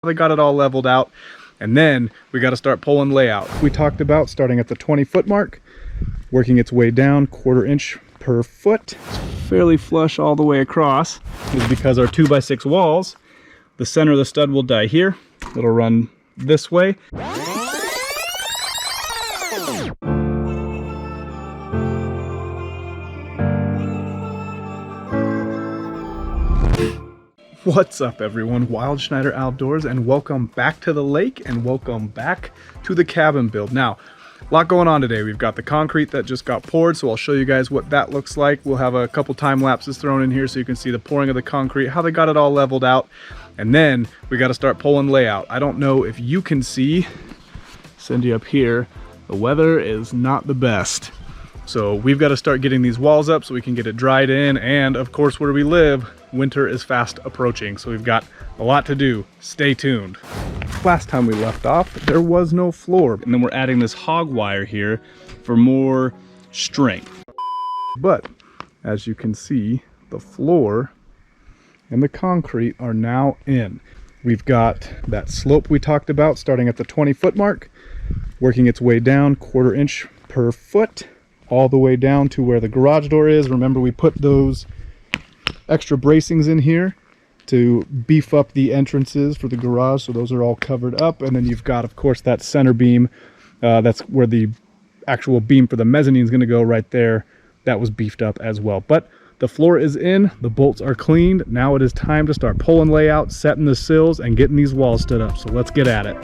They got it all leveled out, and then we got to start pulling layout. We talked about starting at the 20-foot mark, working its way down 1/4 inch per foot. It's fairly flush all the way across. Is because our 2x6 walls, the center of the stud will die here. It'll run this way. What's up everyone, Wild Schneider Outdoors, and welcome back to the lake and welcome back to the cabin build. Now, a lot going on today. We've got the concrete that just got poured, so I'll show you guys what that looks like. We'll have a couple time lapses thrown in here so you can see the pouring of the concrete, how they got it all leveled out, and then we got to start pulling layout. I don't know if you can see, send you up here, the weather is not the best. So we've got to start getting these walls up so we can get it dried in, and of course where we live, winter is fast approaching, so we've got a lot to do. Stay tuned. Last time we left off, there was no floor, and then we're adding this hog wire here for more strength. But as you can see, the floor and the concrete are now in. We've got that slope we talked about starting at the 20-foot mark, working its way down 1/4 inch per foot, all the way down to where the garage door is. Remember, we put those extra bracings in here to beef up the entrances for the garage, so those are all covered up. And then you've got, of course, that center beam. That's where the actual beam for the mezzanine is going to go right there. That was beefed up as well. But the floor is in, the bolts are cleaned. Now it is time to start pulling layout, setting the sills, and getting these walls stood up. So let's get at it.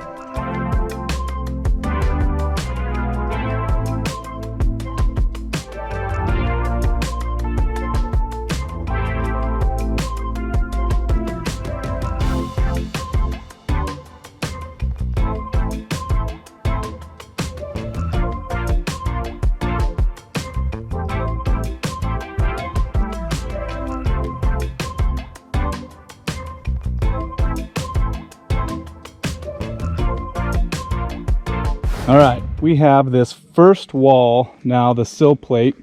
All right, we have this first wall, now the sill plate,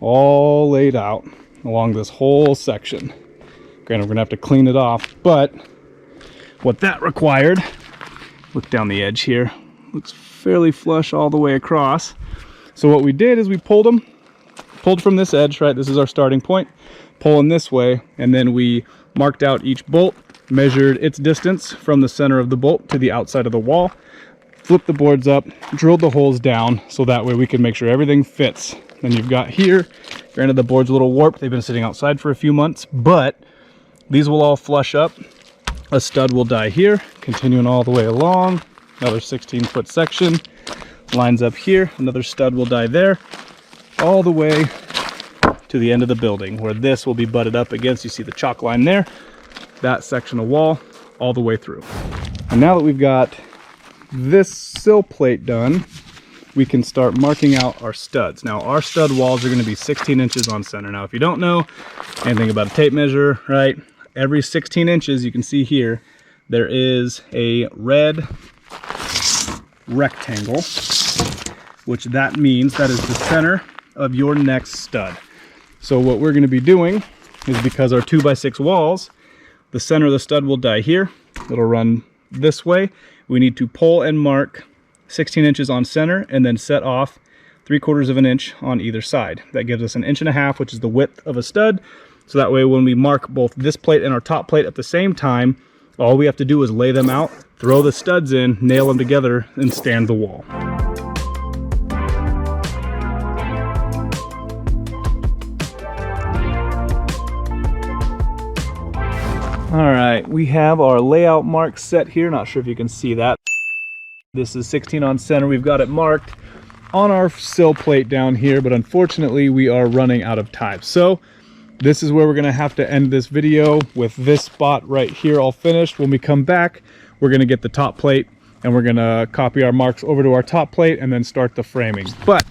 all laid out along this whole section. Granted, we're gonna have to clean it off, but what that required, look down the edge here, looks fairly flush all the way across. So what we did is we pulled from this edge, right? This is our starting point, pulling this way, and then we marked out each bolt, measured its distance from the center of the bolt to the outside of the wall, flipped the boards up, drilled the holes down, so that way we can make sure everything fits. Then you've got here, granted the board's a little warped, they've been sitting outside for a few months, but these will all flush up. A stud will die here, continuing all the way along, another 16-foot section, lines up here, another stud will die there, all the way to the end of the building, where this will be butted up against, you see the chalk line there, that section of wall, all the way through. And now that we've got this sill plate done, we can start marking out our studs. Now our stud walls are going to be 16 inches on center. Now if you don't know anything about a tape measure, right, every 16 inches you can see here there is a red rectangle, which that means that is the center of your next stud. So what we're going to be doing is, because our 2x6 walls, the center of the stud will die here, it'll run this way. We need to pull and mark 16 inches on center and then set off 3/4 of an inch on either side. That gives us 1.5 inches, which is the width of a stud. So that way when we mark both this plate and our top plate at the same time, all we have to do is lay them out, throw the studs in, nail them together, and stand the wall. All right, we have our layout mark set here. Not sure if you can see that. This is 16 on center. We've got it marked on our sill plate down here, but unfortunately we are running out of time. So this is where we're gonna have to end this video, with this spot right here all finished. When we come back, we're gonna get the top plate and we're gonna copy our marks over to our top plate and then start the framing. But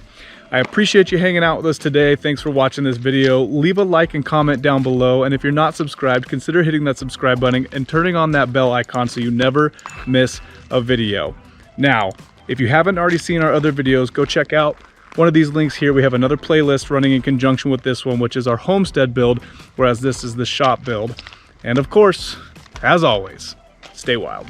I appreciate you hanging out with us today. Thanks for watching this video. Leave a like and comment down below. And if you're not subscribed, consider hitting that subscribe button and turning on that bell icon so you never miss a video. Now, if you haven't already seen our other videos, go check out one of these links here. We have another playlist running in conjunction with this one, which is our homestead build, whereas this is the shop build. And of course, as always, Stay wild.